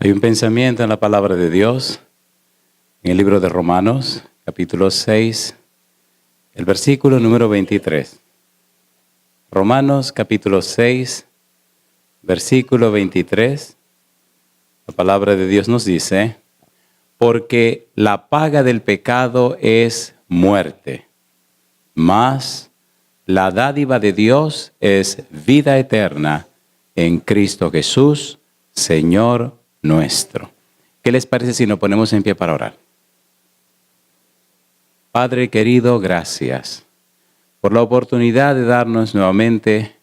Hay un pensamiento en la palabra de Dios, en el libro de Romanos, capítulo 6, el versículo número 23. Romanos, capítulo 6, versículo 23. La palabra de Dios nos dice, porque la paga del pecado es muerte, mas la dádiva de Dios es vida eterna en Cristo Jesús, Señor nuestro. ¿Qué les parece si nos ponemos en pie para orar? Padre querido, gracias por la oportunidad de darnos nuevamente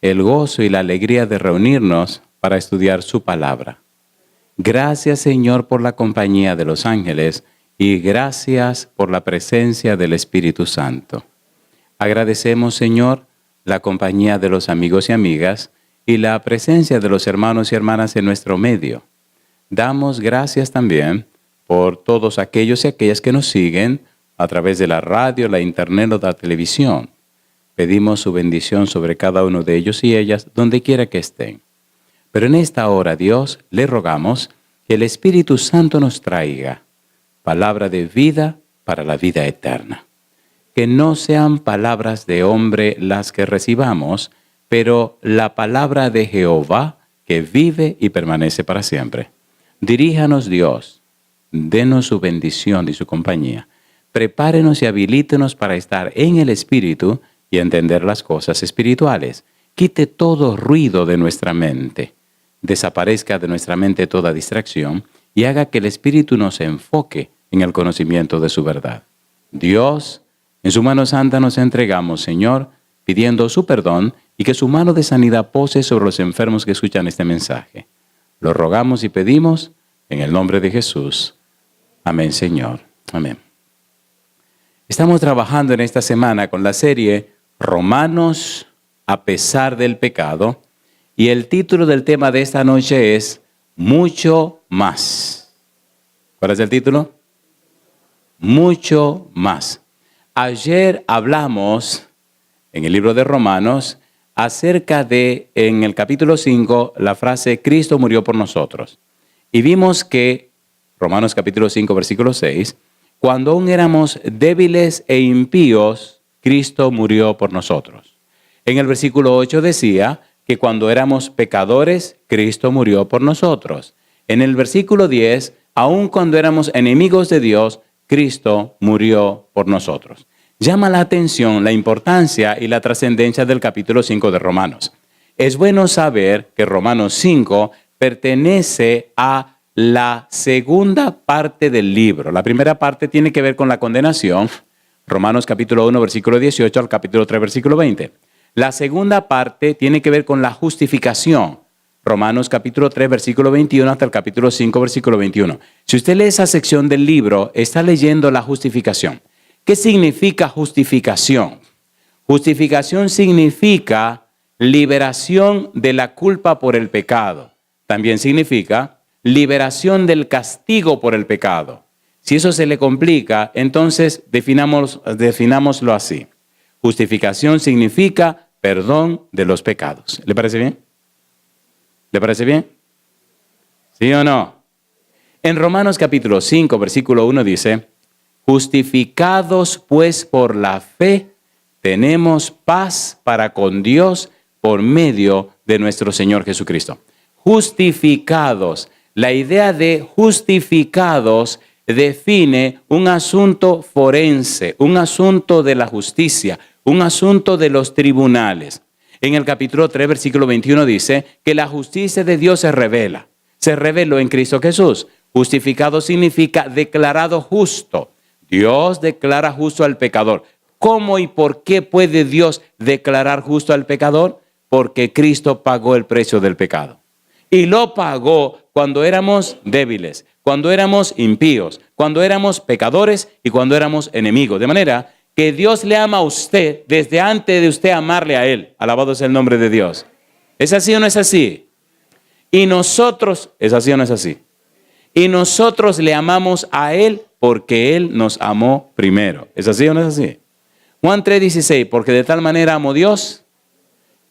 el gozo y la alegría de reunirnos para estudiar su palabra. Gracias, Señor, por la compañía de los ángeles y gracias por la presencia del Espíritu Santo. Agradecemos, Señor, la compañía de los amigos y amigas y la presencia de los hermanos y hermanas en nuestro medio. Damos gracias también por todos aquellos y aquellas que nos siguen a través de la radio, la internet o la televisión. Pedimos su bendición sobre cada uno de ellos y ellas, donde quiera que estén. Pero en esta hora, Dios, le rogamos que el Espíritu Santo nos traiga palabra de vida para la vida eterna. Que no sean palabras de hombre las que recibamos, pero la palabra de Jehová que vive y permanece para siempre. Diríjanos, Dios, denos su bendición y su compañía. Prepárenos y habilítenos para estar en el Espíritu y entender las cosas espirituales. Quite todo ruido de nuestra mente. Desaparezca de nuestra mente toda distracción y haga que el Espíritu nos enfoque en el conocimiento de su verdad. Dios, en su mano santa nos entregamos, Señor, pidiendo su perdón y que su mano de sanidad pose sobre los enfermos que escuchan este mensaje. Lo rogamos y pedimos en el nombre de Jesús. Amén, Señor. Amén. Estamos trabajando en esta semana con la serie Romanos a pesar del pecado y el título del tema de esta noche es Mucho más. ¿Cuál es el título? Mucho más. Ayer hablamos en el libro de Romanos acerca de, en el capítulo 5, la frase Cristo murió por nosotros. Y vimos que, Romanos capítulo 5, versículo 6, cuando aún éramos débiles e impíos, Cristo murió por nosotros. En el versículo 8 decía que cuando éramos pecadores, Cristo murió por nosotros. En el versículo 10, aun cuando éramos enemigos de Dios, Cristo murió por nosotros. Llama la atención la importancia y la trascendencia del capítulo 5 de Romanos. Es bueno saber que Romanos 5 pertenece a la segunda parte del libro. La primera parte tiene que ver con la condenación, Romanos capítulo 1, versículo 18 al capítulo 3, versículo 20. La segunda parte tiene que ver con la justificación, Romanos capítulo 3, versículo 21 hasta el capítulo 5, versículo 21. Si usted lee esa sección del libro, está leyendo la justificación. ¿Qué significa justificación? Justificación significa liberación de la culpa por el pecado. También significa liberación del castigo por el pecado. Si eso se le complica, entonces definámoslo así. Justificación significa perdón de los pecados. ¿Le parece bien? ¿Le parece bien? ¿Sí o no? En Romanos capítulo 5, versículo 1 dice, justificados pues por la fe, tenemos paz para con Dios por medio de nuestro Señor Jesucristo. Justificados. La idea de justificados define un asunto forense, un asunto de la justicia, un asunto de los tribunales. En el capítulo 3, versículo 21 dice que la justicia de Dios se revela. Se reveló en Cristo Jesús. Justificado significa declarado justo. Dios declara justo al pecador. ¿Cómo y por qué puede Dios declarar justo al pecador? Porque Cristo pagó el precio del pecado. Y lo pagó cuando éramos débiles, cuando éramos impíos, cuando éramos pecadores y cuando éramos enemigos. De manera que Dios le ama a usted desde antes de usted amarle a Él. Alabado sea el nombre de Dios. ¿Es así o no es así? Y nosotros, ¿es así o no es así? Y nosotros le amamos a Él porque Él nos amó primero. ¿Es así o no es así? Juan 3:16, porque de tal manera amó Dios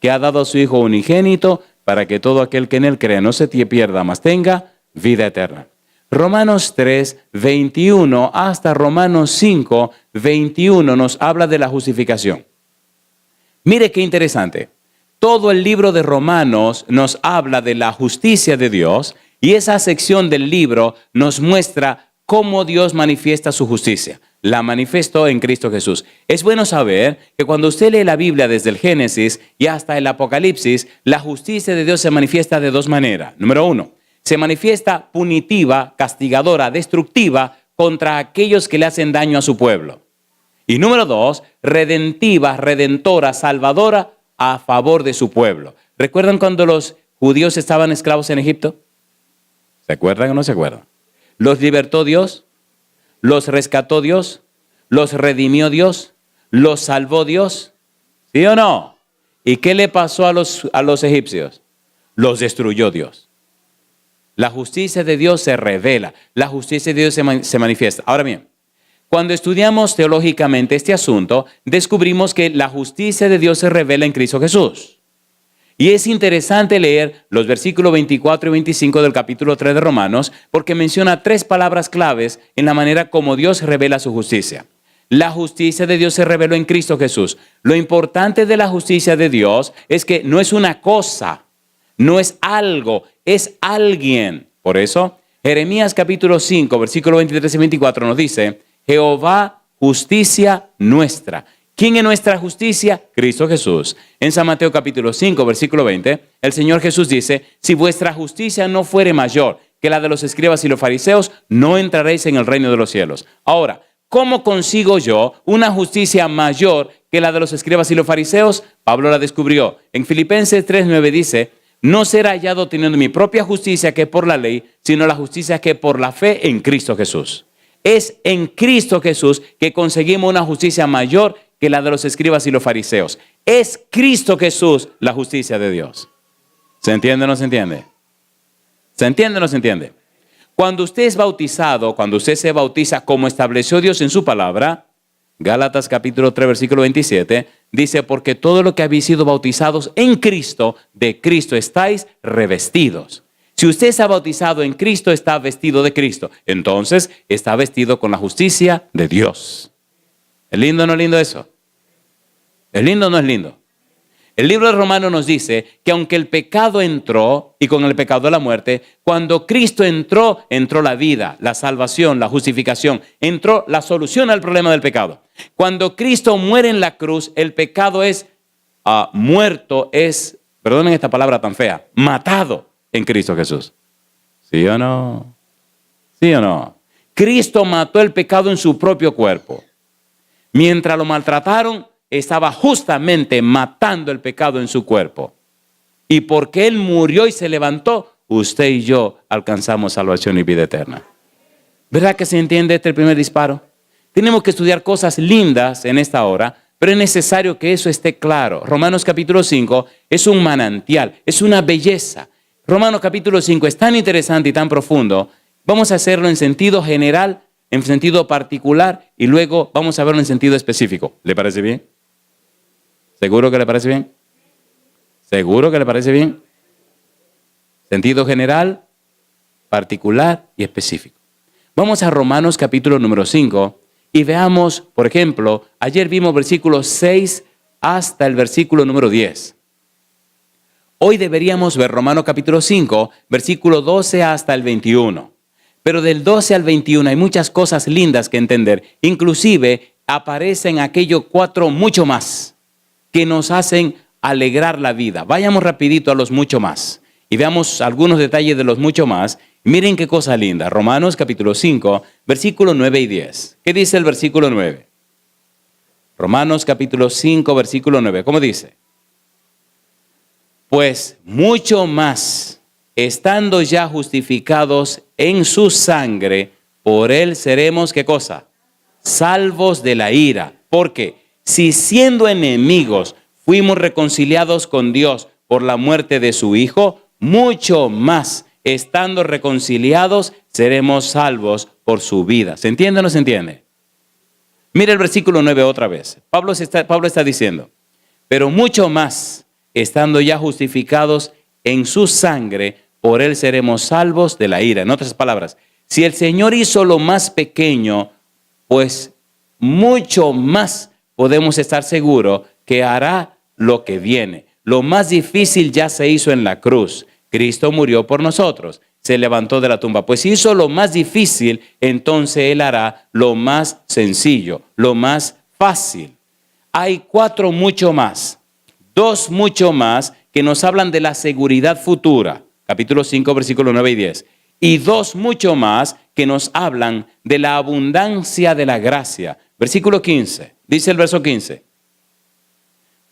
que ha dado a su Hijo unigénito para que todo aquel que en Él cree no se pierda, mas tenga vida eterna. Romanos 3, 21 hasta Romanos 5, 21 nos habla de la justificación. Mire qué interesante. Todo el libro de Romanos nos habla de la justicia de Dios y esa sección del libro nos muestra cómo Dios manifiesta su justicia. La manifestó en Cristo Jesús. Es bueno saber que cuando usted lee la Biblia desde el Génesis y hasta el Apocalipsis, la justicia de Dios se manifiesta de dos maneras. Número 1, se manifiesta punitiva, castigadora, destructiva contra aquellos que le hacen daño a su pueblo. Y número 2, redentiva, redentora, salvadora a favor de su pueblo. ¿Recuerdan cuando los judíos estaban esclavos en Egipto? ¿Se acuerdan o no se acuerdan? ¿Los libertó Dios? ¿Los rescató Dios? ¿Los redimió Dios? ¿Los salvó Dios? ¿Sí o no? ¿Y qué le pasó a los egipcios? Los destruyó Dios. La justicia de Dios se revela. La justicia de Dios se manifiesta. Ahora bien, cuando estudiamos teológicamente este asunto, descubrimos que la justicia de Dios se revela en Cristo Jesús. Y es interesante leer los versículos 24 y 25 del capítulo 3 de Romanos, porque menciona 3 palabras claves en la manera como Dios revela su justicia. La justicia de Dios se reveló en Cristo Jesús. Lo importante de la justicia de Dios es que no es una cosa, no es algo, es alguien. Por eso, Jeremías capítulo 5, versículos 23 y 24 nos dice: Jehová, justicia nuestra. ¿Quién es nuestra justicia? Cristo Jesús. En San Mateo capítulo 5, versículo 20, el Señor Jesús dice: si vuestra justicia no fuere mayor que la de los escribas y los fariseos, no entraréis en el reino de los cielos. Ahora, ¿cómo consigo yo una justicia mayor que la de los escribas y los fariseos? Pablo la descubrió. En Filipenses 3:9 dice: no será hallado teniendo mi propia justicia que por la ley, sino la justicia que por la fe en Cristo Jesús. Es en Cristo Jesús que conseguimos una justicia mayor que la de los escribas y los fariseos. Es Cristo Jesús la justicia de Dios. ¿Se entiende o no se entiende? ¿Se entiende o no se entiende? Cuando usted es bautizado, cuando usted se bautiza como estableció Dios en su palabra, Gálatas capítulo 3, versículo 27, dice: porque todo lo que habéis sido bautizados en Cristo, de Cristo estáis revestidos. Si usted se ha bautizado en Cristo, está vestido de Cristo. Entonces, está vestido con la justicia de Dios. ¿Es lindo o no es lindo eso? ¿Es lindo o no es lindo? El libro de Romanos nos dice que aunque el pecado entró, y con el pecado la muerte, cuando Cristo entró, entró la vida, la salvación, la justificación, entró la solución al problema del pecado. Cuando Cristo muere en la cruz, el pecado es muerto, perdonen esta palabra tan fea, matado en Cristo Jesús. ¿Sí o no? ¿Sí o no? Cristo mató el pecado en su propio cuerpo. Mientras lo maltrataron, estaba justamente matando el pecado en su cuerpo. Y porque Él murió y se levantó, usted y yo alcanzamos salvación y vida eterna. ¿Verdad que se entiende este primer disparo? Tenemos que estudiar cosas lindas en esta hora, pero es necesario que eso esté claro. Romanos capítulo 5 es un manantial, es una belleza. Romanos capítulo 5 es tan interesante y tan profundo. Vamos a hacerlo en sentido general, en sentido particular, y luego vamos a verlo en sentido específico. ¿Le parece bien? ¿Seguro que le parece bien? ¿Seguro que le parece bien? Sentido general, particular y específico. Vamos a Romanos capítulo número 5 y veamos, por ejemplo, ayer vimos versículos 6 hasta el versículo número 10. Hoy deberíamos ver Romanos capítulo 5, versículo 12 hasta el 21. Pero del 12 al 21 hay muchas cosas lindas que entender. Inclusive aparecen aquellos 4 mucho más que nos hacen alegrar la vida. Vayamos rapidito a los mucho más y veamos algunos detalles de los mucho más. Miren qué cosa linda. Romanos capítulo 5, versículo 9 y 10. ¿Qué dice el versículo 9? Romanos capítulo 5, versículo 9. ¿Cómo dice? Pues mucho más, estando ya justificados en su sangre, por él seremos, ¿qué cosa? Salvos de la ira. Porque si siendo enemigos fuimos reconciliados con Dios por la muerte de su Hijo, mucho más, estando reconciliados, seremos salvos por su vida. ¿Se entiende o no se entiende? Mira el versículo 9 otra vez. Pablo está diciendo: pero mucho más, estando ya justificados en su sangre, por él seremos salvos de la ira. En otras palabras, si el Señor hizo lo más pequeño, pues mucho más podemos estar seguros que hará lo que viene. Lo más difícil ya se hizo en la cruz. Cristo murió por nosotros, se levantó de la tumba. Pues si hizo lo más difícil, entonces Él hará lo más sencillo, lo más fácil. Hay 4 mucho más, 2 mucho más que nos hablan de la seguridad futura. Capítulo 5, versículos 9 y 10. Y 2 mucho más que nos hablan de la abundancia de la gracia. Versículo 15, dice el verso 15.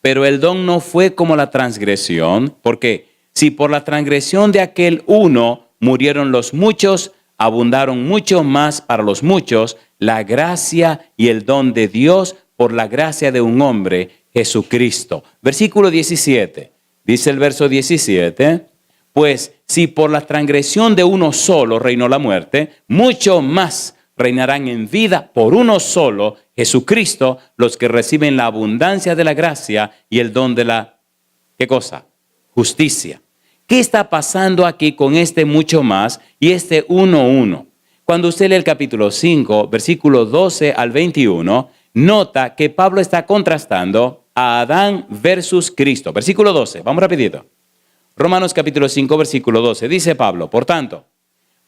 Pero el don no fue como la transgresión, porque si por la transgresión de aquel uno murieron los muchos, abundaron mucho más para los muchos la gracia y el don de Dios por la gracia de un hombre, Jesucristo. Versículo 17, dice el verso 17, pues si por la transgresión de uno solo reinó la muerte, mucho más reinarán en vida por uno solo, Jesucristo, los que reciben la abundancia de la gracia y el don de la, ¿qué cosa? Justicia. ¿Qué está pasando aquí con este mucho más y este 1:1? Cuando usted lee el capítulo 5, versículos 12 al 21, nota que Pablo está contrastando a Adán versus Cristo. Versículo 12, vamos rapidito. Romanos capítulo 5, versículo 12, dice Pablo, por tanto,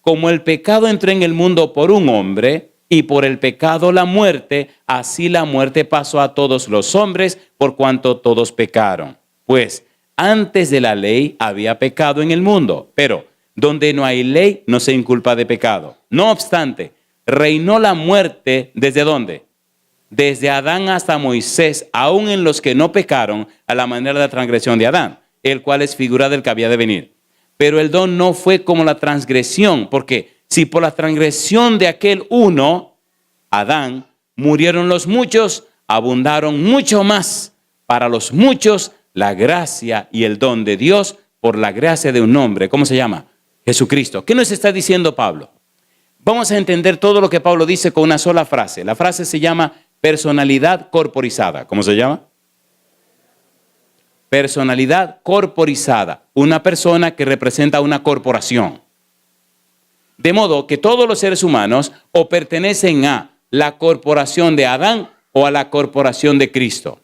como el pecado entró en el mundo por un hombre y por el pecado la muerte, así la muerte pasó a todos los hombres por cuanto todos pecaron. Pues antes de la ley había pecado en el mundo, pero donde no hay ley no se inculpa de pecado. No obstante, reinó la muerte ¿desde dónde? Desde Adán hasta Moisés, aun en los que no pecaron a la manera de la transgresión de Adán, el cual es figura del que había de venir. Pero el don no fue como la transgresión, porque si por la transgresión de aquel uno, Adán, murieron los muchos, abundaron mucho más para los muchos la gracia y el don de Dios por la gracia de un hombre. ¿Cómo se llama? Jesucristo. ¿Qué nos está diciendo Pablo? Vamos a entender todo lo que Pablo dice con una sola frase. La frase se llama personalidad corporizada. ¿Cómo se llama? Personalidad corporizada. Una persona que representa una corporación. De modo que todos los seres humanos o pertenecen a la corporación de Adán o a la corporación de Cristo.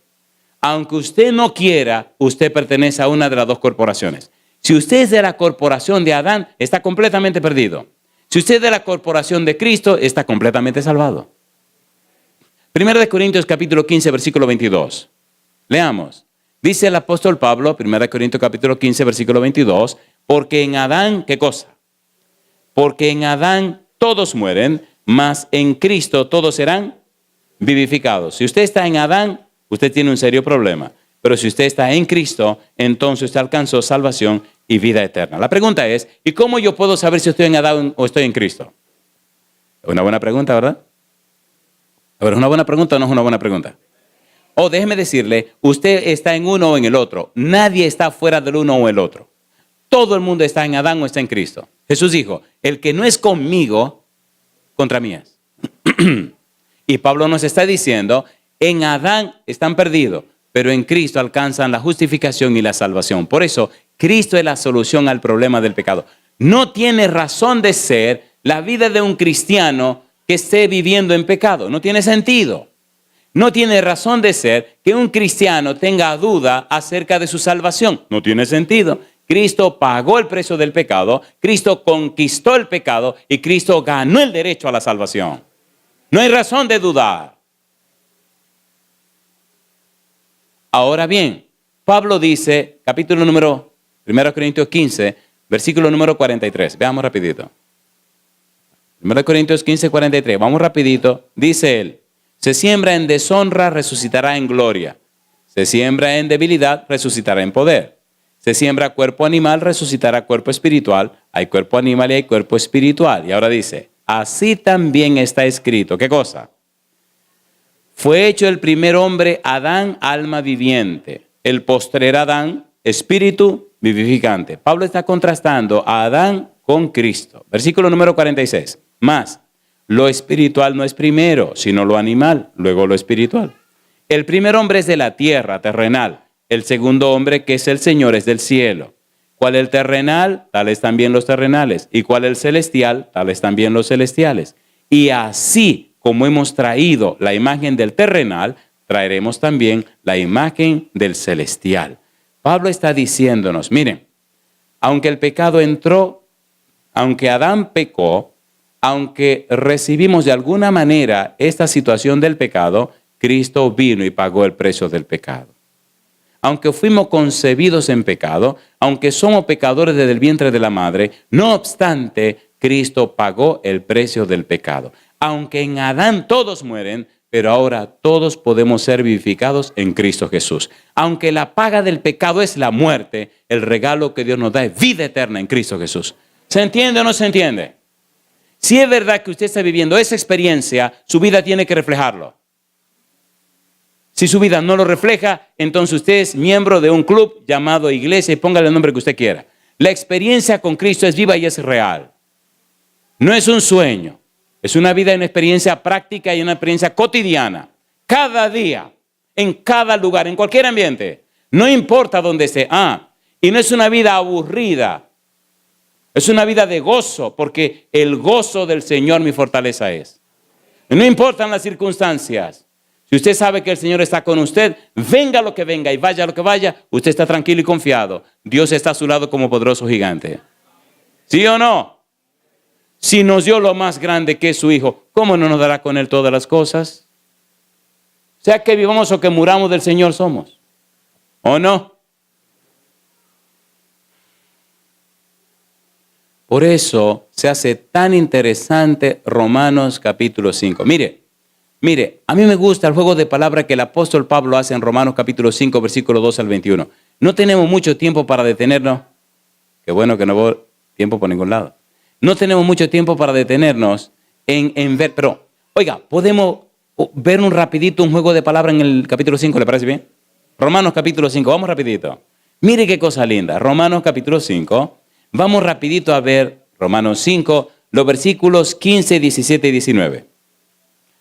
Aunque usted no quiera, usted pertenece a una de las dos corporaciones. Si usted es de la corporación de Adán, está completamente perdido. Si usted es de la corporación de Cristo, está completamente salvado. 1 Corintios capítulo 15, versículo 22. Leamos. Dice el apóstol Pablo, 1 Corintios capítulo 15, versículo 22, porque en Adán, ¿qué cosa? Porque en Adán todos mueren, mas en Cristo todos serán vivificados. Si usted está en Adán, usted tiene un serio problema. Pero si usted está en Cristo, entonces usted alcanzó salvación y vida eterna. La pregunta es, ¿y cómo yo puedo saber si estoy en Adán o estoy en Cristo? Es una buena pregunta, ¿verdad? A ver, ¿es una buena pregunta o no es una buena pregunta? O déjeme decirle, usted está en uno o en el otro. Nadie está fuera del uno o el otro. Todo el mundo está en Adán o está en Cristo. Jesús dijo, el que no es conmigo, contra mí es. Y Pablo nos está diciendo, en Adán están perdidos, pero en Cristo alcanzan la justificación y la salvación. Por eso, Cristo es la solución al problema del pecado. No tiene razón de ser la vida de un cristiano que esté viviendo en pecado. No tiene sentido. No tiene razón de ser que un cristiano tenga duda acerca de su salvación. No tiene sentido. Cristo pagó el precio del pecado, Cristo conquistó el pecado y Cristo ganó el derecho a la salvación. No hay razón de dudar. Ahora bien, Pablo dice, capítulo número 1 Corintios 15, versículo número 43. Veamos rapidito. 1 Corintios 15, 43. Vamos rapidito. Dice él, se siembra en deshonra, resucitará en gloria. Se siembra en debilidad, resucitará en poder. Se siembra cuerpo animal, resucitará cuerpo espiritual. Hay cuerpo animal y hay cuerpo espiritual. Y ahora dice, así también está escrito. ¿Qué cosa? Fue hecho el primer hombre, Adán, alma viviente. El postrer Adán, espíritu vivificante. Pablo está contrastando a Adán con Cristo. Versículo número 46. Más, lo espiritual no es primero, sino lo animal, luego lo espiritual. El primer hombre es de la tierra, terrenal. El segundo hombre, que es el Señor, es del cielo. ¿Cuál es el terrenal? Tales también los terrenales. ¿Y cuál es el celestial? Tales también los celestiales. Y así como hemos traído la imagen del terrenal, traeremos también la imagen del celestial. Pablo está diciéndonos, miren, aunque el pecado entró, aunque Adán pecó, aunque recibimos de alguna manera esta situación del pecado, Cristo vino y pagó el precio del pecado. Aunque fuimos concebidos en pecado, aunque somos pecadores desde el vientre de la madre, no obstante, Cristo pagó el precio del pecado. Aunque en Adán todos mueren, pero ahora todos podemos ser vivificados en Cristo Jesús. Aunque la paga del pecado es la muerte, el regalo que Dios nos da es vida eterna en Cristo Jesús. ¿Se entiende o no se entiende? Si es verdad que usted está viviendo esa experiencia, su vida tiene que reflejarlo. Si su vida no lo refleja, entonces usted es miembro de un club llamado iglesia y póngale el nombre que usted quiera. La experiencia con Cristo es viva y es real. No es un sueño. Es una vida, una experiencia práctica y una experiencia cotidiana. Cada día, en cada lugar, en cualquier ambiente. No importa dónde esté. Y no es una vida aburrida. Es una vida de gozo, porque el gozo del Señor mi fortaleza es. No importan las circunstancias. Si usted sabe que el Señor está con usted, venga lo que venga y vaya lo que vaya, usted está tranquilo y confiado. Dios está a su lado como poderoso gigante. ¿Sí o no? Si nos dio lo más grande que es su Hijo, ¿cómo no nos dará con Él todas las cosas? Sea que vivamos o que muramos, del Señor somos. ¿O no? Por eso se hace tan interesante Romanos capítulo 5. Mire, a mí me gusta el juego de palabras que el apóstol Pablo hace en Romanos capítulo 5, versículo 2 al 21. No tenemos mucho tiempo para detenernos. Qué bueno que no hubo tiempo por ningún lado. No tenemos mucho tiempo para detenernos en ver, pero, oiga, podemos ver un rapidito un juego de palabras en el capítulo 5, ¿le parece bien? Romanos capítulo 5, vamos rapidito. Mire qué cosa linda, Romanos capítulo 5, vamos rapidito a ver Romanos 5, los versículos 15, 17 y 19.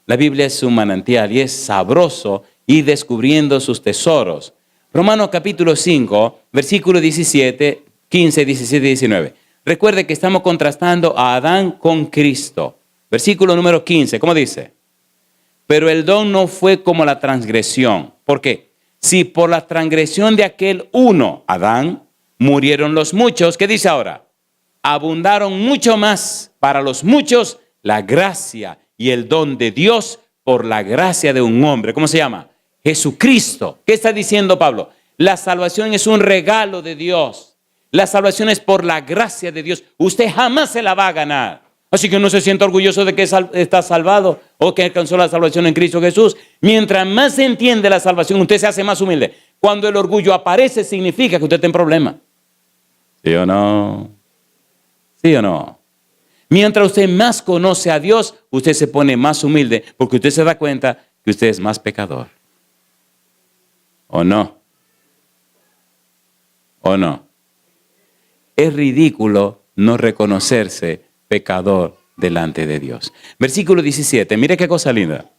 La Biblia es un manantial y es sabroso ir descubriendo sus tesoros. Romanos capítulo 5, versículo 17, 15, 17 y 19. Recuerde que estamos contrastando a Adán con Cristo. Versículo número 15, ¿cómo dice? Pero el don no fue como la transgresión. ¿Por qué? Si por la transgresión de aquel uno, Adán, murieron los muchos, ¿qué dice ahora? Abundaron mucho más para los muchos la gracia y el don de Dios por la gracia de un hombre. ¿Cómo se llama? Jesucristo. ¿Qué está diciendo Pablo? La salvación es un regalo de Dios. La salvación es por la gracia de Dios. Usted jamás se la va a ganar. Así que no se sienta orgulloso de que está salvado o que alcanzó la salvación en Cristo Jesús. Mientras más se entiende la salvación, usted se hace más humilde. Cuando el orgullo aparece, significa que usted está en problema. ¿Sí o no? ¿Sí o no? Mientras usted más conoce a Dios, usted se pone más humilde porque usted se da cuenta que usted es más pecador. ¿O no? ¿O no? Es ridículo no reconocerse pecador delante de Dios. Versículo 17, mire qué cosa linda.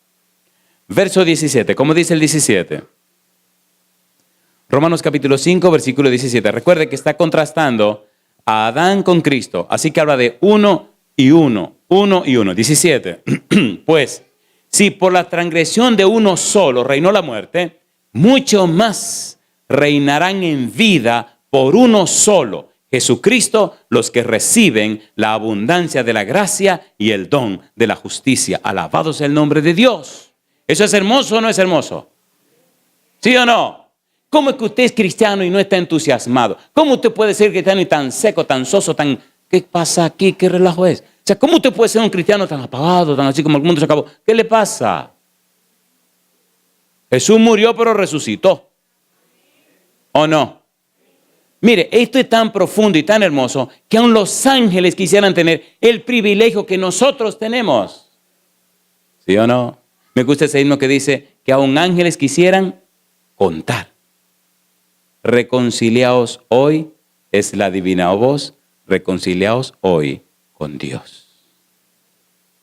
Verso 17, ¿cómo dice el 17? Romanos capítulo 5, versículo 17. Recuerde que está contrastando a Adán con Cristo. Así que habla de uno y uno. 17. Pues, si por la transgresión de uno solo reinó la muerte, mucho más reinarán en vida por uno solo, Jesucristo, los que reciben la abundancia de la gracia y el don de la justicia. Alabado sea el nombre de Dios. ¿Eso es hermoso o no es hermoso? ¿Sí o no? ¿Cómo es que usted es cristiano y no está entusiasmado? ¿Cómo usted puede ser cristiano y tan seco, tan soso, tan... ¿Qué pasa aquí? ¿Qué relajo es? O sea, ¿cómo usted puede ser un cristiano tan apagado, tan así como el mundo se acabó? ¿Qué le pasa? Jesús murió pero resucitó. ¿O no? Mire, esto es tan profundo y tan hermoso que aun los ángeles quisieran tener el privilegio que nosotros tenemos. ¿Sí o no? Me gusta ese himno que dice que aun ángeles quisieran contar. Reconciliaos hoy, es la divina voz, reconciliaos hoy con Dios.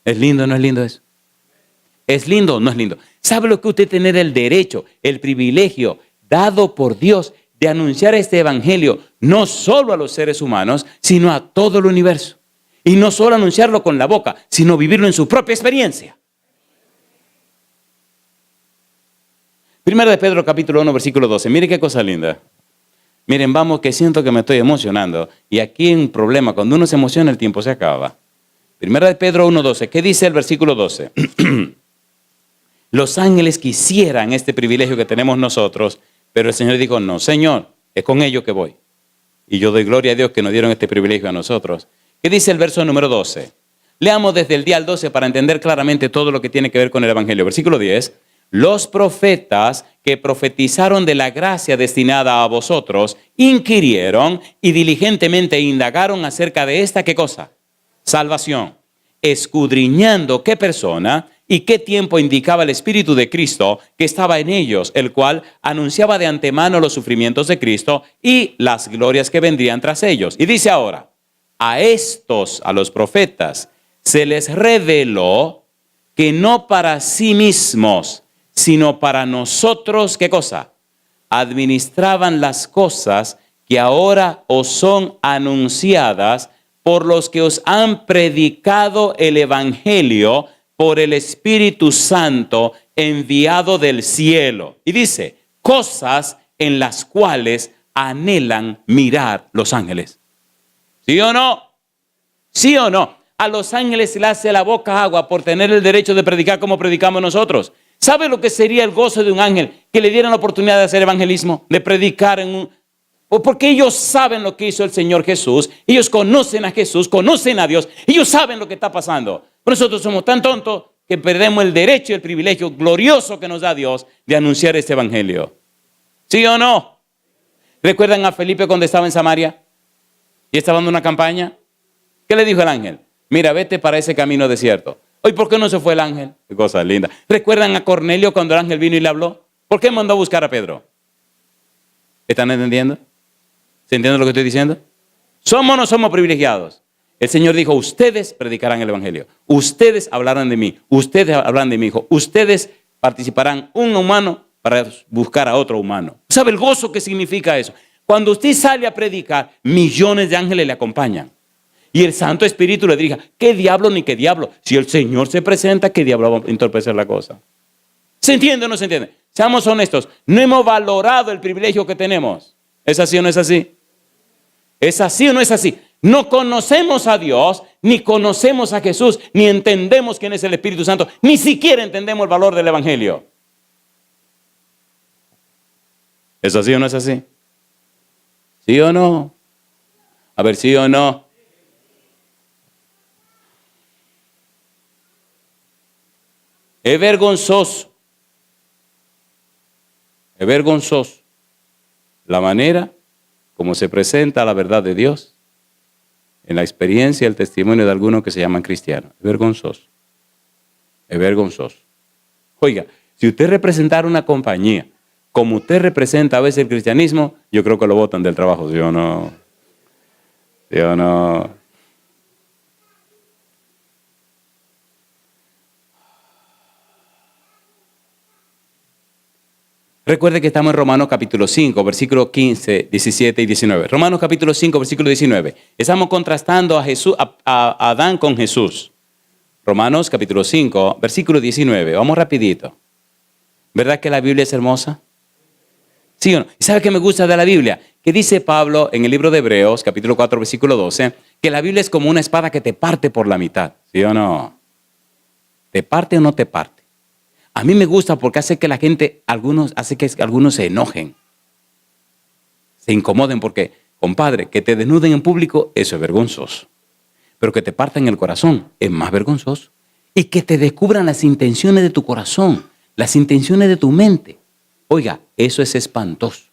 ¿Es lindo o no es lindo eso? ¿Es lindo o no es lindo? ¿Sabe lo que usted tiene el derecho, el privilegio dado por Dios de anunciar este evangelio no solo a los seres humanos, sino a todo el universo. Y no solo anunciarlo con la boca, sino vivirlo en su propia experiencia. Primera de Pedro capítulo 1, versículo 12. Mire qué cosa linda. Miren, vamos, que siento que me estoy emocionando. Y aquí hay un problema. Cuando uno se emociona, el tiempo se acaba. Primera de Pedro 1, 12. ¿Qué dice el versículo 12? Los ángeles quisieran este privilegio que tenemos nosotros, pero el Señor dijo, no, Señor, es con ellos que voy. Y yo doy gloria a Dios que nos dieron este privilegio a nosotros. ¿Qué dice el verso número 12? Leamos desde el día al 12 para entender claramente todo lo que tiene que ver con el evangelio. Versículo 10. Los profetas que profetizaron de la gracia destinada a vosotros, inquirieron y diligentemente indagaron acerca de esta, ¿qué cosa? Salvación, escudriñando qué persona y qué tiempo indicaba el Espíritu de Cristo que estaba en ellos, el cual anunciaba de antemano los sufrimientos de Cristo y las glorias que vendrían tras ellos. Y dice ahora, a estos, a los profetas, se les reveló que no para sí mismos, sino para nosotros, ¿qué cosa? Administraban las cosas que ahora os son anunciadas por los que os han predicado el evangelio por el Espíritu Santo enviado del cielo. Y dice, cosas en las cuales anhelan mirar los ángeles. ¿Sí o no? ¿Sí o no? A los ángeles se le hace la boca agua por tener el derecho de predicar como predicamos nosotros. ¿Sabe lo que sería el gozo de un ángel? Que le dieran la oportunidad de hacer evangelismo, de predicar porque ellos saben lo que hizo el Señor Jesús, ellos conocen a Jesús, conocen a Dios, ellos saben lo que está pasando. Pero nosotros somos tan tontos que perdemos el derecho y el privilegio glorioso que nos da Dios de anunciar este evangelio. ¿Sí o no? ¿Recuerdan a Felipe cuando estaba en Samaria y estaba dando una campaña? ¿Qué le dijo el ángel? Mira, vete para ese camino desierto. Hoy, ¿por qué no se fue el ángel? Qué cosa linda. ¿Recuerdan a Cornelio cuando el ángel vino y le habló? ¿Por qué mandó a buscar a Pedro? ¿Están entendiendo? ¿Se entiende lo que estoy diciendo? ¿Somos o no somos privilegiados? El Señor dijo, ustedes predicarán el evangelio. Ustedes hablarán de mí. Ustedes hablarán de mi hijo. Ustedes participarán un humano para buscar a otro humano. ¿Sabe el gozo que significa eso? Cuando usted sale a predicar, millones de ángeles le acompañan. Y el Santo Espíritu le dirija, ¿qué diablo ni qué diablo? Si el Señor se presenta, ¿qué diablo va a entorpecer la cosa? ¿Se entiende o no se entiende? Seamos honestos, no hemos valorado el privilegio que tenemos. ¿Es así o no es así? ¿Es así o no es así? No conocemos a Dios, ni conocemos a Jesús, ni entendemos quién es el Espíritu Santo, ni siquiera entendemos el valor del Evangelio. ¿Es así o no es así? ¿Sí o no? A ver, ¿sí o no? Es vergonzoso la manera como se presenta la verdad de Dios en la experiencia y el testimonio de algunos que se llaman cristianos. Es vergonzoso. Es vergonzoso. Oiga, si usted representara una compañía como usted representa a veces el cristianismo, yo creo que lo botan del trabajo, ¿sí o no? ¿Sí o no? Recuerde que estamos en Romanos capítulo 5, versículos 15, 17 y 19. Romanos capítulo 5, versículo 19. Estamos contrastando a Jesús, a Adán con Jesús. Romanos capítulo 5, versículo 19. Vamos rapidito. ¿Verdad que la Biblia es hermosa? ¿Sí o no? ¿Y sabe qué me gusta de la Biblia? Que dice Pablo en el libro de Hebreos, capítulo 4, versículo 12, que la Biblia es como una espada que te parte por la mitad. ¿Sí o no? ¿Te parte o no te parte? A mí me gusta porque hace que la gente, algunos se enojen, se incomoden porque, compadre, que te desnuden en público, eso es vergonzoso. Pero que te partan el corazón es más vergonzoso. Y que te descubran las intenciones de tu corazón, las intenciones de tu mente. Oiga, eso es espantoso.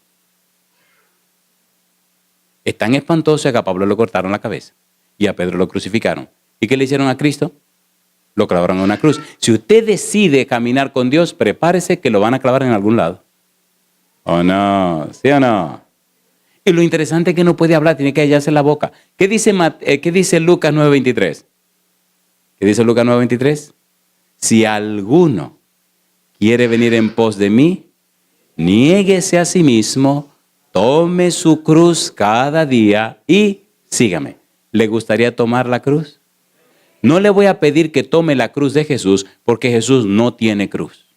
Es tan espantoso que a Pablo le cortaron la cabeza y a Pedro lo crucificaron. ¿Y qué le hicieron a Cristo? Lo clavaron en una cruz. Si usted decide caminar con Dios, prepárese que lo van a clavar en algún lado. ¿O no? ¿Sí o no? Y lo interesante es que no puede hablar, tiene que hallarse la boca. ¿Qué dice Lucas 9:23? ¿Qué dice Lucas 9:23? Si alguno quiere venir en pos de mí, niéguese a sí mismo, Tome su cruz cada día y sígame. ¿Le gustaría tomar la cruz? No le voy a pedir que tome la cruz de Jesús porque Jesús no tiene cruz.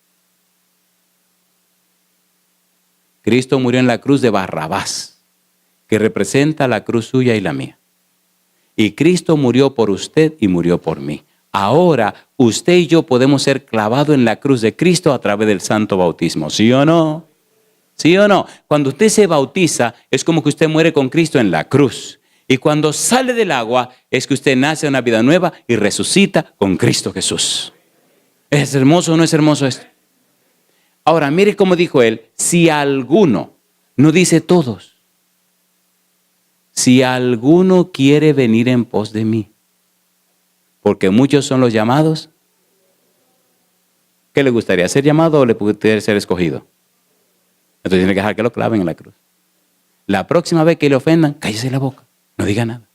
Cristo murió en la cruz de Barrabás, que representa la cruz suya y la mía. Y Cristo murió por usted y murió por mí. Ahora usted y yo podemos ser clavados en la cruz de Cristo a través del santo bautismo. ¿Sí o no? ¿Sí o no? Cuando usted se bautiza es como que usted muere con Cristo en la cruz. Y cuando sale del agua es que usted nace una vida nueva y resucita con Cristo Jesús. ¿Es hermoso o no es hermoso esto? Ahora, mire cómo dijo él, si alguno, no dice todos, si alguno quiere venir en pos de mí, porque muchos son los llamados, ¿qué le gustaría? ¿Ser llamado o le gustaría ser escogido? Entonces tiene que dejar que lo claven en la cruz. La próxima vez que le ofendan, cállese la boca, no diga nada.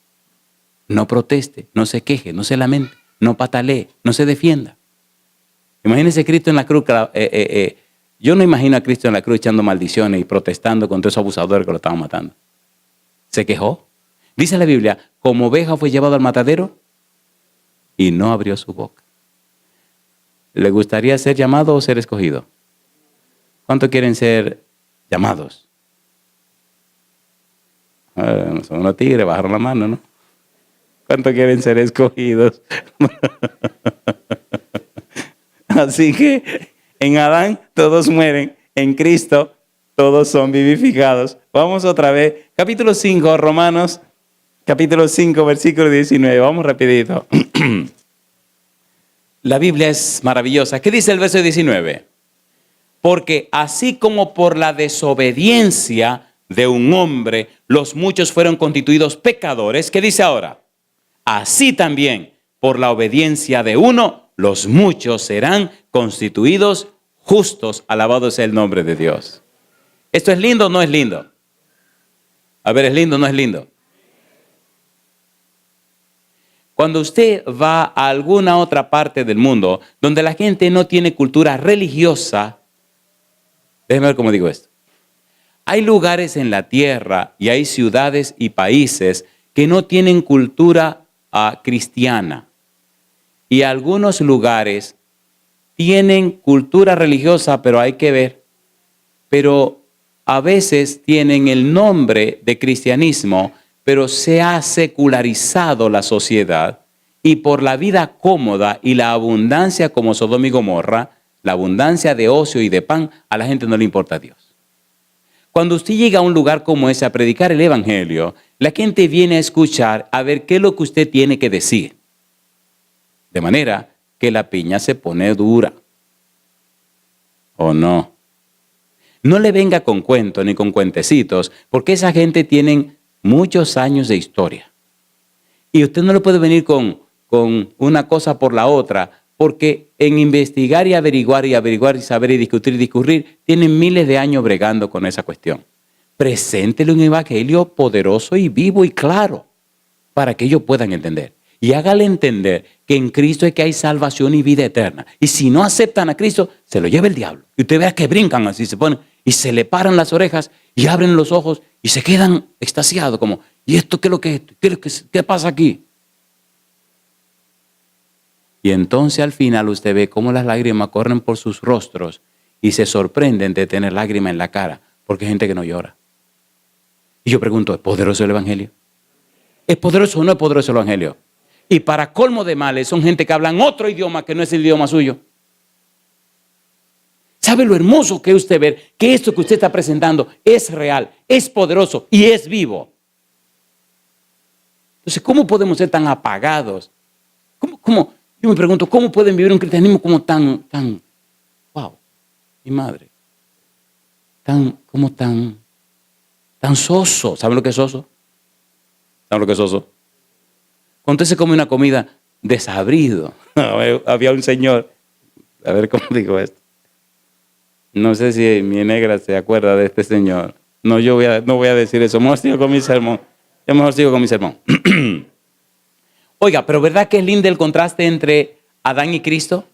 No proteste, no se queje, no se lamente, no patalee, no se defienda. Imagínese Cristo en la cruz. Yo no imagino a Cristo en la cruz echando maldiciones y protestando contra esos abusadores que lo estaban matando. ¿Se quejó? Dice la Biblia, como oveja fue llevado al matadero y no abrió su boca. ¿Le gustaría ser llamado o ser escogido? ¿Cuántos quieren ser llamados? Son unos tigres, bajaron la mano, ¿no? ¿Cuántos quieren ser escogidos? Así que en Adán todos mueren, en Cristo todos son vivificados. Vamos otra vez, capítulo 5, Romanos, capítulo 5, versículo 19. Vamos rapidito. La Biblia es maravillosa. ¿Qué dice el verso 19? Porque así como por la desobediencia de un hombre los muchos fueron constituidos pecadores, ¿qué dice ahora? Así también por la obediencia de uno los muchos serán constituidos justos. Alabado sea el nombre de Dios. ¿Esto es lindo o no es lindo? A ver, ¿es lindo o no es lindo? Cuando usted va a alguna otra parte del mundo donde la gente no tiene cultura religiosa, déjeme ver cómo digo esto. Hay lugares en la tierra y hay ciudades y países que no tienen cultura cristiana. Y algunos lugares tienen cultura religiosa, pero hay que ver. Pero a veces tienen el nombre de cristianismo, pero se ha secularizado la sociedad y por la vida cómoda y la abundancia como Sodoma y Gomorra, la abundancia de ocio y de pan, a la gente no le importa a Dios. Cuando usted llega a un lugar como ese a predicar el evangelio, la gente viene a escuchar a ver qué es lo que usted tiene que decir. De manera que la piña se pone dura. ¿O no? No le venga con cuentos ni con cuentecitos, porque esa gente tiene muchos años de historia. Y usted no le puede venir con una cosa por la otra, porque en investigar y averiguar y saber y discurrir, tienen miles de años bregando con esa cuestión. Preséntele un evangelio poderoso y vivo y claro, para que ellos puedan entender. Y hágale entender que en Cristo es que hay salvación y vida eterna. Y si no aceptan a Cristo, se lo lleva el diablo. Y usted vea que brincan así, se ponen y se le paran las orejas y abren los ojos y se quedan extasiados como, ¿y esto qué es lo que es? ¿Qué pasa aquí? Y entonces al final usted ve cómo las lágrimas corren por sus rostros y se sorprenden de tener lágrimas en la cara, porque hay gente que no llora. Y yo pregunto, ¿es poderoso el evangelio? ¿Es poderoso o no es poderoso el evangelio? Y para colmo de males, son gente que hablan otro idioma que no es el idioma suyo. ¿Sabe lo hermoso que es usted ver que esto que usted está presentando es real, es poderoso y es vivo? Entonces, ¿cómo podemos ser tan apagados? Yo me pregunto, ¿cómo pueden vivir un cristianismo como tan, wow, mi madre, tan soso? ¿Saben lo que es soso? ¿Saben lo que es soso? Cuando usted se come una comida desabrido. Había un señor, a ver cómo digo esto. No sé si mi negra se acuerda de este señor. No, no voy a decir eso. Mejor sigo con mi sermón. Yo mejor sigo con mi sermón. Oiga, pero ¿verdad que es lindo el contraste entre Adán y Cristo?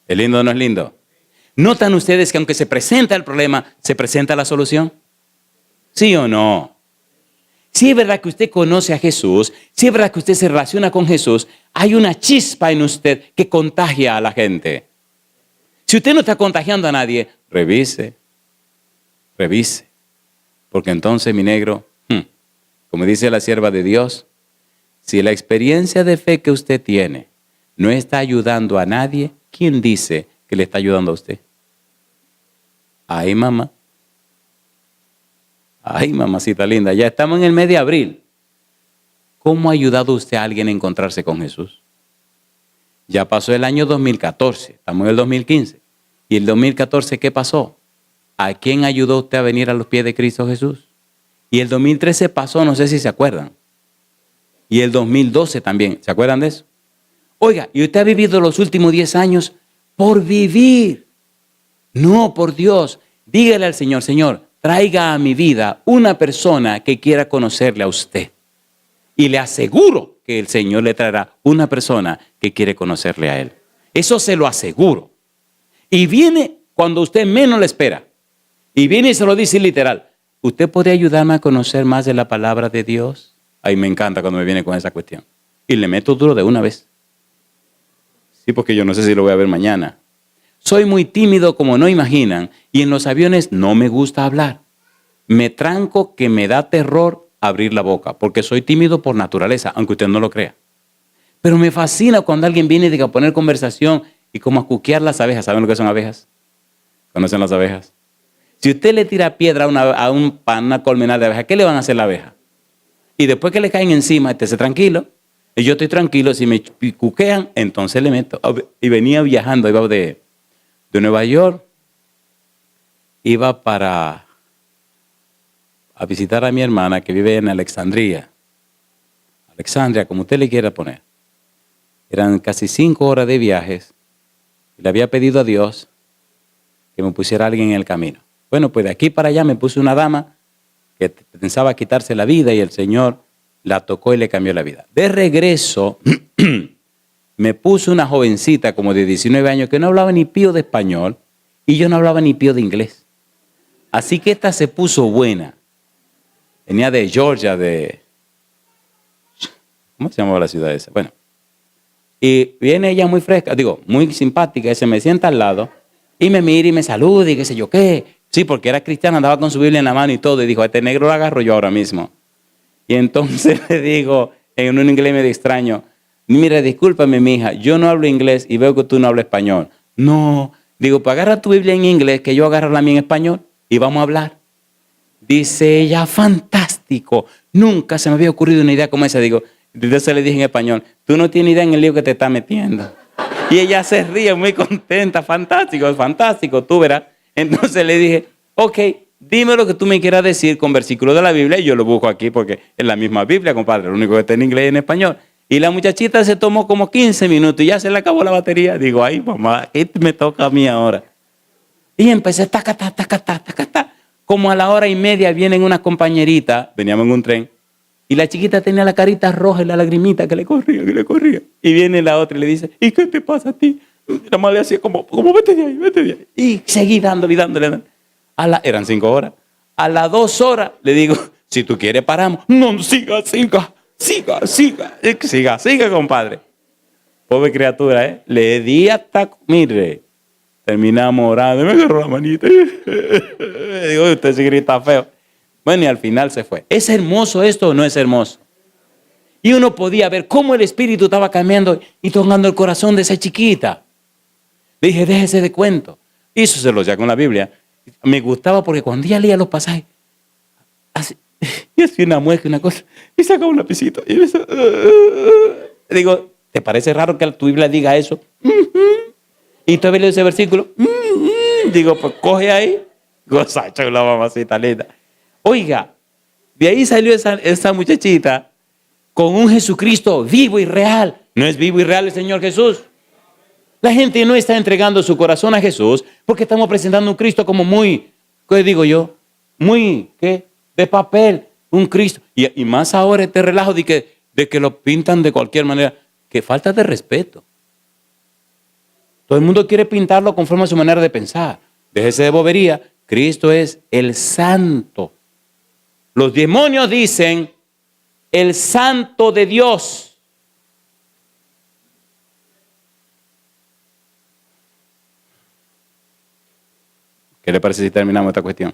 ¿Es lindo o no es lindo? ¿Notan ustedes que aunque se presenta el problema, se presenta la solución? ¿Sí o no? Si es verdad que usted conoce a Jesús, si es verdad que usted se relaciona con Jesús, hay una chispa en usted que contagia a la gente. Si usted no está contagiando a nadie, revise. Porque entonces, mi negro, como dice la sierva de Dios, si la experiencia de fe que usted tiene no está ayudando a nadie, ¿quién dice que le está ayudando a usted? Ay, mamá. Ay, mamacita linda, ya estamos en el mes de abril. ¿Cómo ha ayudado usted a alguien a encontrarse con Jesús? Ya pasó el año 2014, estamos en el 2015. ¿Y el 2014 qué pasó? ¿A quién ayudó usted a venir a los pies de Cristo Jesús? Y el 2013 pasó, no sé si se acuerdan. Y el 2012 también, ¿se acuerdan de eso? Oiga, y usted ha vivido los últimos 10 años por vivir, no por Dios. Dígale al Señor, Señor, traiga a mi vida una persona que quiera conocerle a usted. Y le aseguro que el Señor le traerá una persona que quiere conocerle a Él. Eso se lo aseguro. Y viene cuando usted menos le espera. Y viene y se lo dice literal. ¿Usted podría ayudarme a conocer más de la palabra de Dios? Ay, me encanta cuando me viene con esa cuestión. Y le meto duro de una vez. Sí, porque yo no sé si lo voy a ver mañana. Soy muy tímido como no imaginan. Y en los aviones no me gusta hablar. Me tranco que me da terror abrir la boca. Porque soy tímido por naturaleza, aunque usted no lo crea. Pero me fascina cuando alguien viene y diga a poner conversación y como a cuquear las abejas. ¿Saben lo que son abejas? ¿Conocen las abejas? Si usted le tira piedra a una colmenar de abejas, ¿qué le van a hacer la abeja? Y después que le caen encima, estése tranquilo. Y yo estoy tranquilo, si me cuquean, entonces le meto. Y venía viajando, iba de Nueva York, iba a visitar a mi hermana que vive en Alexandria. Alexandria, como usted le quiera poner. Eran casi 5 horas de viajes. Y le había pedido a Dios que me pusiera alguien en el camino. Bueno, pues de aquí para allá me puse una dama que pensaba quitarse la vida y el Señor la tocó y le cambió la vida. De regreso, me puso una jovencita como de 19 años que no hablaba ni pío de español y yo no hablaba ni pío de inglés. Así que esta se puso buena. Venía de Georgia, ¿cómo se llamaba la ciudad esa? Bueno, y viene ella muy fresca, muy simpática, y se me sienta al lado y me mira y me saluda y qué sé yo qué. Sí, porque era cristiana, andaba con su Biblia en la mano y todo, y dijo, a este negro lo agarro yo ahora mismo. Y entonces le digo, en un inglés medio extraño, mira, discúlpame, mija, yo no hablo inglés y veo que tú no hablas español. No, digo, pues agarra tu Biblia en inglés, que yo agarro la mía en español y vamos a hablar. Dice ella, fantástico, nunca se me había ocurrido una idea como esa. Digo, entonces le dije en español, tú no tienes idea en el lío que te estás metiendo. Y ella se ríe muy contenta, fantástico, tú verás. Entonces le dije, ok, dime lo que tú me quieras decir con versículos de la Biblia y yo lo busco aquí porque es la misma Biblia, compadre, lo único que está en inglés y en español. Y la muchachita se tomó como 15 minutos y ya se le acabó la batería. Digo, ay, mamá, ¿qué me toca a mí ahora? Y empecé, taca. Como a la 1:30 vienen unas compañeritas, veníamos en un tren, y la chiquita tenía la carita roja y la lagrimita que le corría. Y viene la otra y le dice, ¿y qué te pasa a ti? La madre le hacía como vete de ahí. Y seguí dándole. Eran 5 horas. A las 2 horas le digo, si tú quieres paramos. No, siga, compadre. Pobre criatura, le di hasta, mire, terminamos orando, me agarró la manita. Digo, usted sí grita feo. Bueno, y al final se fue. ¿Es hermoso esto o no es hermoso? Y uno podía ver cómo el Espíritu estaba cambiando y tocando el corazón de esa chiquita. Le dije, déjese de cuento. Eso se lo ya con la Biblia. Me gustaba porque cuando ella leía los pasajes, y hacía una mueca, una cosa, y sacaba un lapicito. Y digo, ¿te parece raro que tu Biblia diga eso? Y todavía leo ese versículo. Digo, pues coge ahí. Gozacho, la mamacita linda. Oiga, de ahí salió esa muchachita con un Jesucristo vivo y real. ¿No es vivo y real el Señor Jesús? La gente no está entregando su corazón a Jesús porque estamos presentando un Cristo como muy, ¿qué digo yo? Muy, ¿qué? De papel, un Cristo. Y más ahora este relajo de que lo pintan de cualquier manera. Que falta de respeto. Todo el mundo quiere pintarlo conforme a su manera de pensar. Déjese de bobería. Cristo es el santo. Los demonios dicen, el santo de Dios. ¿Qué le parece si terminamos esta cuestión?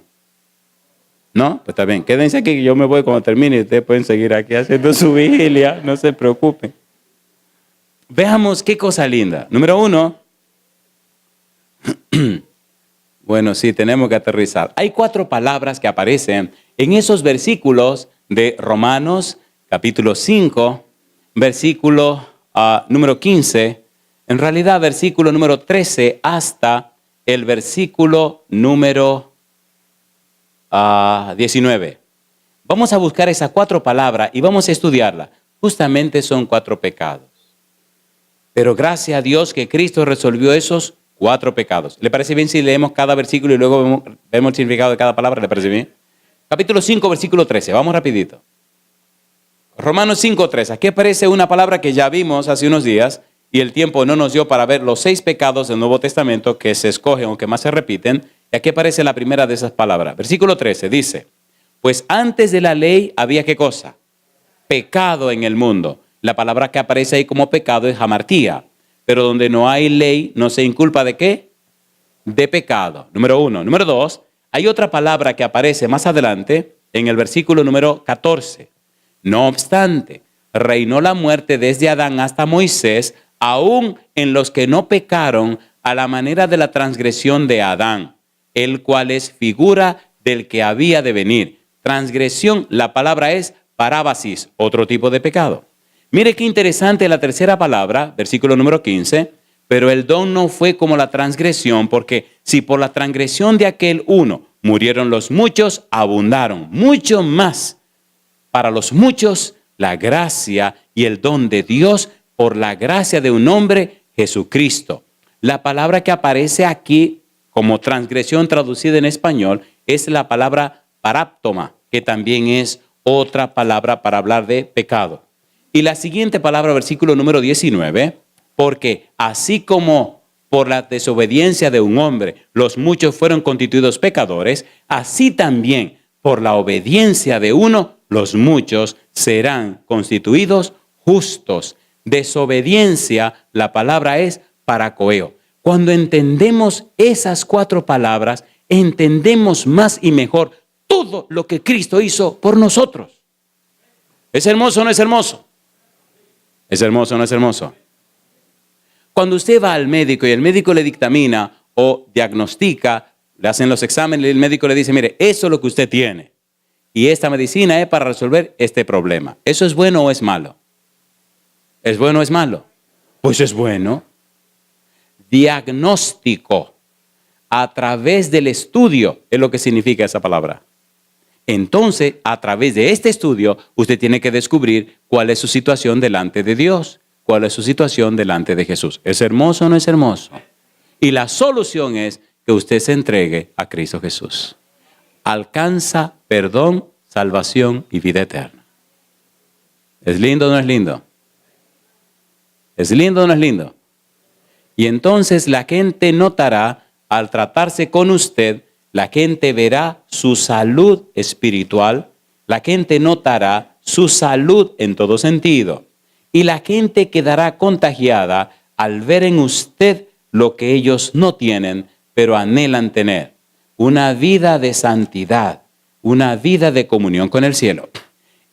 ¿No? Pues está bien. Quédense aquí que yo me voy cuando termine y ustedes pueden seguir aquí haciendo su vigilia. No se preocupen. Veamos qué cosa linda. Número 1. Bueno, sí, tenemos que aterrizar. Hay 4 palabras que aparecen en esos versículos de Romanos, capítulo 5, versículo número 15, en realidad versículo número 13 hasta el versículo número 19. Vamos a buscar esas 4 palabras y vamos a estudiarlas. Justamente son 4 pecados. Pero gracias a Dios que Cristo resolvió esos 4 pecados. ¿Le parece bien si leemos cada versículo y luego vemos el significado de cada palabra? ¿Le parece bien? Capítulo 5, versículo 13. Vamos rapidito. Romanos 5, 13. Aquí aparece una palabra que ya vimos hace unos días y el tiempo no nos dio para ver los 6 pecados del Nuevo Testamento que se escogen o que más se repiten. Y aquí aparece la primera de esas palabras. Versículo 13 dice, pues antes de la ley había ¿qué cosa? Pecado en el mundo. La palabra que aparece ahí como pecado es hamartía. Pero donde no hay ley, no se inculpa ¿de qué? De pecado. Número 1. Número 2, hay otra palabra que aparece más adelante en el versículo número 14. No obstante, reinó la muerte desde Adán hasta Moisés, aún en los que no pecaron a la manera de la transgresión de Adán, el cual es figura del que había de venir. Transgresión, la palabra es parábasis, otro tipo de pecado. Mire qué interesante la tercera palabra, versículo número 15, pero el don no fue como la transgresión, porque si por la transgresión de aquel uno murieron los muchos, abundaron mucho más para los muchos la gracia y el don de Dios por la gracia de un hombre, Jesucristo. La palabra que aparece aquí como transgresión traducida en español es la palabra paráptoma, que también es otra palabra para hablar de pecado. Y la siguiente palabra, versículo número 19, porque así como por la desobediencia de un hombre los muchos fueron constituidos pecadores, así también por la obediencia de uno los muchos serán constituidos justos. Desobediencia, la palabra es paracoeo. Cuando entendemos esas 4 palabras, entendemos más y mejor todo lo que Cristo hizo por nosotros. ¿Es hermoso o no es hermoso? ¿Es hermoso o no es hermoso? Cuando usted va al médico y el médico le dictamina o diagnostica, le hacen los exámenes y el médico le dice, mire, eso es lo que usted tiene. Y esta medicina es para resolver este problema. ¿Eso es bueno o es malo? ¿Es bueno o es malo? Pues es bueno. Diagnóstico a través del estudio es lo que significa esa palabra. Entonces, a través de este estudio, usted tiene que descubrir cuál es su situación delante de Dios, cuál es su situación delante de Jesús. ¿Es hermoso o no es hermoso? Y la solución es que usted se entregue a Cristo Jesús. Alcanza perdón, salvación y vida eterna. ¿Es lindo o no es lindo? ¿Es lindo o no es lindo? Y entonces la gente notará, al tratarse con usted, la gente verá su salud espiritual, la gente notará su salud en todo sentido. Y la gente quedará contagiada al ver en usted lo que ellos no tienen, pero anhelan tener. Una vida de santidad, una vida de comunión con el cielo.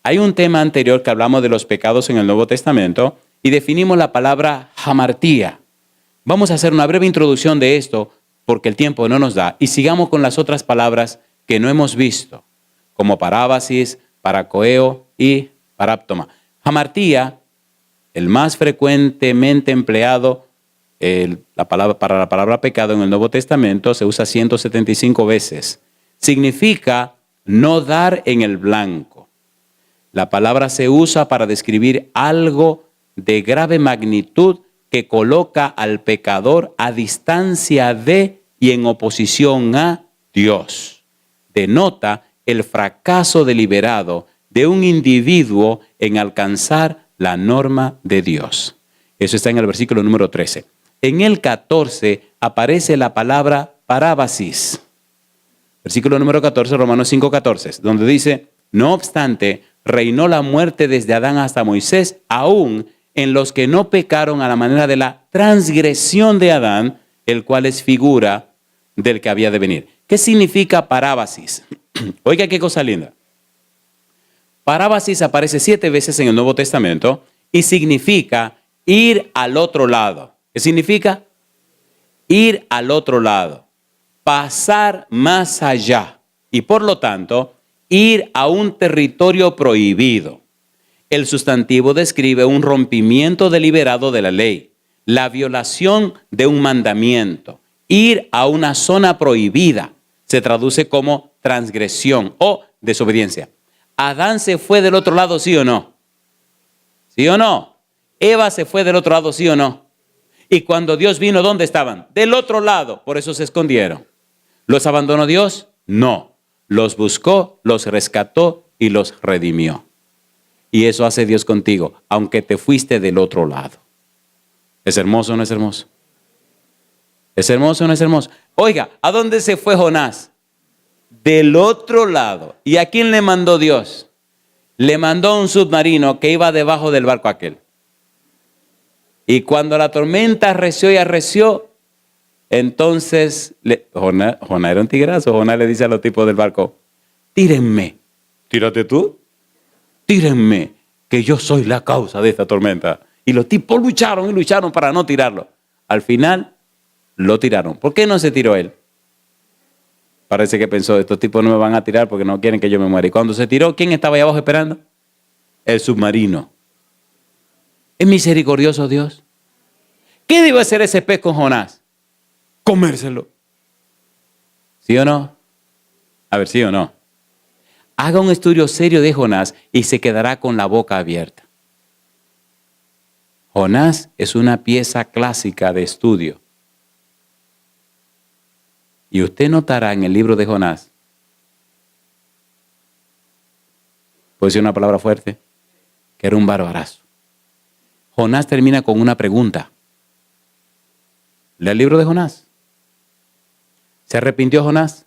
Hay un tema anterior que hablamos de los pecados en el Nuevo Testamento y definimos la palabra hamartía. Vamos a hacer una breve introducción de esto porque el tiempo no nos da y sigamos con las otras palabras que no hemos visto, como parábasis, paracoeo y paráptoma. Hamartía, el más frecuentemente empleado para la palabra pecado en el Nuevo Testamento, se usa 175 veces. Significa no dar en el blanco. La palabra se usa para describir algo de grave magnitud que coloca al pecador a distancia de y en oposición a Dios. Denota el fracaso deliberado de un individuo en alcanzar la norma de Dios. Eso está en el versículo número 13. En el 14 aparece la palabra parábasis. Versículo número 14, Romanos 5:14, donde dice, No obstante, reinó la muerte desde Adán hasta Moisés, aún en los que no pecaron a la manera de la transgresión de Adán, el cual es figura del que había de venir. ¿Qué significa parábasis? Oiga qué cosa linda. Parábasis aparece 7 veces en el Nuevo Testamento y significa ir al otro lado. ¿Qué significa? Ir al otro lado, pasar más allá y por lo tanto ir a un territorio prohibido. El sustantivo describe un rompimiento deliberado de la ley, la violación de un mandamiento. Ir a una zona prohibida se traduce como transgresión o desobediencia. ¿Adán se fue del otro lado, sí o no? ¿Sí o no? ¿Eva se fue del otro lado, sí o no? Y cuando Dios vino, ¿dónde estaban? Del otro lado, por eso se escondieron. ¿Los abandonó Dios? No. Los buscó, los rescató y los redimió. Y eso hace Dios contigo, aunque te fuiste del otro lado. ¿Es hermoso o no es hermoso? ¿Es hermoso o no es hermoso? Oiga, ¿a dónde se fue Jonás? Del otro lado. ¿Y a quién le mandó Dios? Le mandó un submarino que iba debajo del barco aquel. Y cuando la tormenta arreció y arreció, entonces Jonás era un tigrazo. Jonás le dice a los tipos del barco, tírenme. Tírate tú. Tírenme, que yo soy la causa de esta tormenta. Y los tipos lucharon y lucharon para no tirarlo. Al final, lo tiraron. ¿Por qué no se tiró él? Parece que pensó, estos tipos no me van a tirar porque no quieren que yo me muera. Y cuando se tiró, ¿quién estaba ahí abajo esperando? El submarino. ¿Es misericordioso Dios? ¿Qué debe hacer ese pez con Jonás? Comérselo. ¿Sí o no? A ver, ¿sí o no? Haga un estudio serio de Jonás y se quedará con la boca abierta. Jonás es una pieza clásica de estudio. Y usted notará en el libro de Jonás, ¿puedo decir una palabra fuerte? Que era un barbarazo. Jonás termina con una pregunta. Lea el libro de Jonás. ¿Se arrepintió Jonás?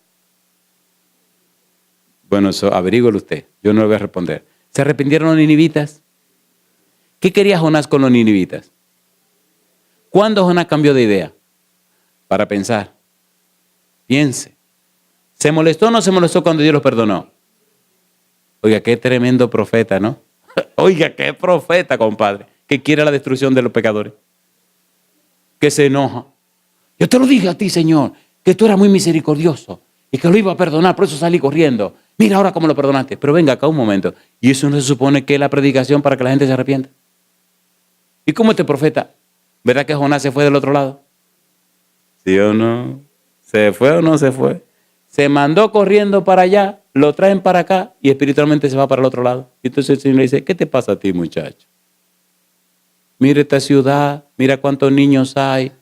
Bueno, eso averígüelo usted. Yo no le voy a responder. ¿Se arrepintieron los ninivitas? ¿Qué quería Jonás con los ninivitas? ¿Cuándo Jonás cambió de idea? Para pensar. Piense. ¿Se molestó o no se molestó cuando Dios los perdonó? Oiga, qué tremendo profeta, ¿no? Oiga, qué profeta, compadre. Que quiere la destrucción de los pecadores. Que se enoja. Yo te lo dije a ti, Señor, que tú eras muy misericordioso y que lo iba a perdonar, por eso salí corriendo. Mira ahora cómo lo perdonaste. Pero venga acá un momento. ¿Y eso no se supone que es la predicación para que la gente se arrepienta? ¿Y cómo este profeta? ¿Verdad que Jonás se fue del otro lado? ¿Sí o no? ¿Se fue o no se fue? Se mandó corriendo para allá, lo traen para acá y espiritualmente se va para el otro lado. Y entonces el Señor le dice, ¿qué te pasa a ti, muchacho? Mira esta ciudad, mira cuántos niños hay.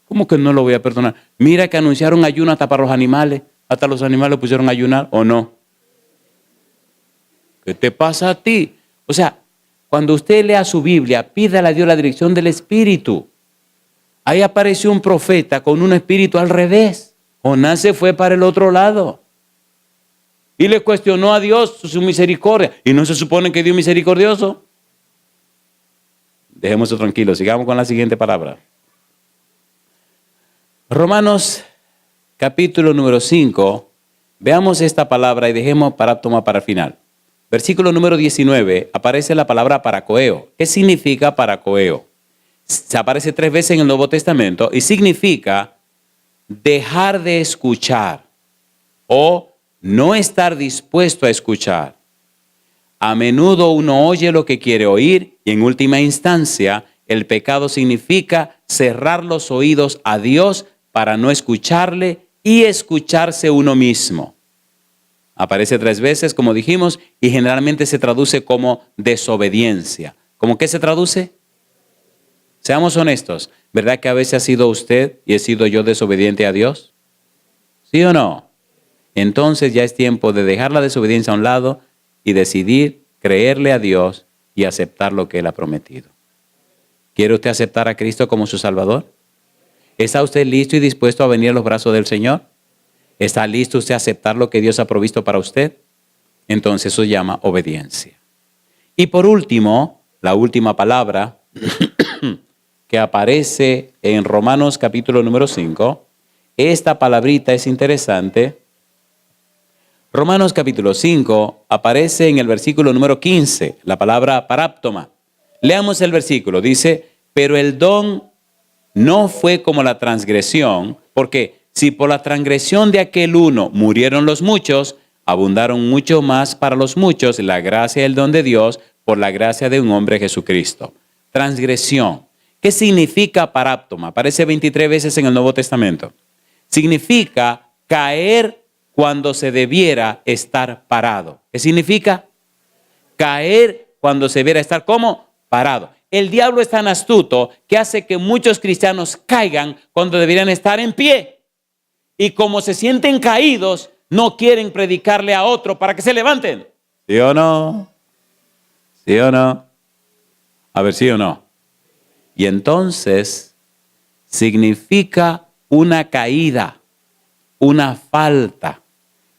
¿Cómo que no lo voy a perdonar? Mira que anunciaron ayuno hasta para los animales. Hasta los animales pusieron a ayunar, ¿o no? ¿Qué te pasa a ti? O sea, cuando usted lea su Biblia, pídale a Dios la dirección del Espíritu. Ahí apareció un profeta con un espíritu al revés. Jonás se fue para el otro lado. Y le cuestionó a Dios su misericordia. ¿Y no se supone que Dios es misericordioso? Dejémoslo tranquilo. Sigamos con la siguiente palabra. Romanos capítulo número 5. Veamos esta palabra y dejemos para tomar para el final. Versículo número 19. Aparece la palabra paracoeo. ¿Qué significa paracoeo? Se aparece 3 veces en el Nuevo Testamento y significa dejar de escuchar o no estar dispuesto a escuchar. A menudo uno oye lo que quiere oír y en última instancia el pecado significa cerrar los oídos a Dios para no escucharle y escucharse uno mismo. Aparece 3 veces, como dijimos, y generalmente se traduce como desobediencia. ¿Cómo qué se traduce? Seamos honestos, ¿verdad que a veces ha sido usted y he sido yo desobediente a Dios? ¿Sí o no? Entonces ya es tiempo de dejar la desobediencia a un lado y decidir creerle a Dios y aceptar lo que Él ha prometido. ¿Quiere usted aceptar a Cristo como su Salvador? ¿Está usted listo y dispuesto a venir a los brazos del Señor? ¿Está listo usted a aceptar lo que Dios ha provisto para usted? entonces eso se llama obediencia. Y por último, la última palabra que aparece en Romanos capítulo número 5, esta palabrita es interesante. Romanos capítulo 5 aparece en el versículo número 15, la palabra paráptoma. Leamos el versículo, dice, pero el don no fue como la transgresión, porque si por la transgresión de aquel uno murieron los muchos, abundaron mucho más para los muchos la gracia y el don de Dios por la gracia de un hombre Jesucristo. Transgresión. ¿Qué significa paráptoma? Aparece 23 veces en el Nuevo Testamento. Significa caer cuando se debiera estar parado. ¿Qué significa? Caer cuando se debiera estar ¿cómo? Parado. El diablo es tan astuto que hace que muchos cristianos caigan cuando deberían estar en pie. Y como se sienten caídos, no quieren predicarle a otro para que se levanten. ¿Sí o no? ¿Sí o no? A ver, ¿sí o no? Y entonces significa una caída, una falta,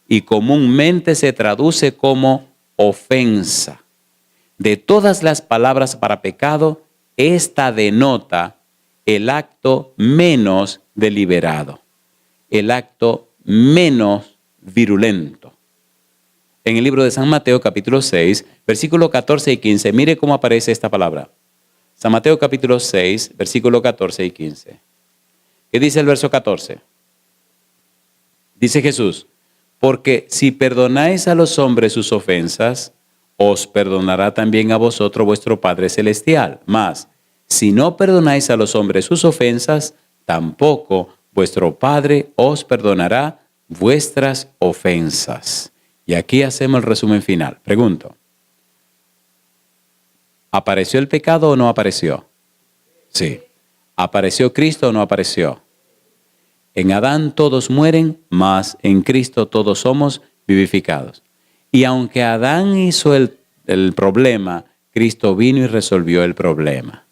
y comúnmente se traduce como ofensa. De todas las palabras para pecado, esta denota el acto menos deliberado, el acto menos virulento. En el libro de San Mateo capítulo 6, versículo 14 y 15, mire cómo aparece esta palabra. San Mateo capítulo 6, versículo 14 y 15. ¿Qué dice el verso 14? Dice Jesús, porque si perdonáis a los hombres sus ofensas, os perdonará también a vosotros vuestro Padre Celestial. Mas, si no perdonáis a los hombres sus ofensas, tampoco vuestro Padre os perdonará vuestras ofensas. Y aquí hacemos el resumen final. Pregunto, ¿apareció el pecado o no apareció? Sí. ¿Apareció Cristo o no apareció? En Adán todos mueren, mas en Cristo todos somos vivificados. Y aunque Adán hizo el problema, Cristo vino y resolvió el problema.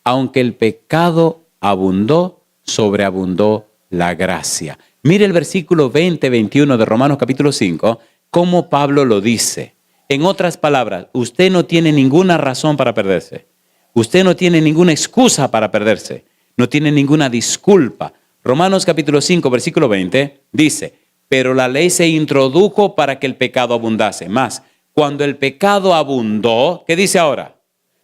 Aunque el pecado abundó, sobreabundó la gracia. Mire el versículo 20-21 de Romanos capítulo 5, cómo Pablo lo dice. En otras palabras, usted no tiene ninguna razón para perderse. Usted no tiene ninguna excusa para perderse. No tiene ninguna disculpa. Romanos capítulo 5, versículo 20, dice, pero la ley se introdujo para que el pecado abundase. Más, cuando el pecado abundó, ¿qué dice ahora?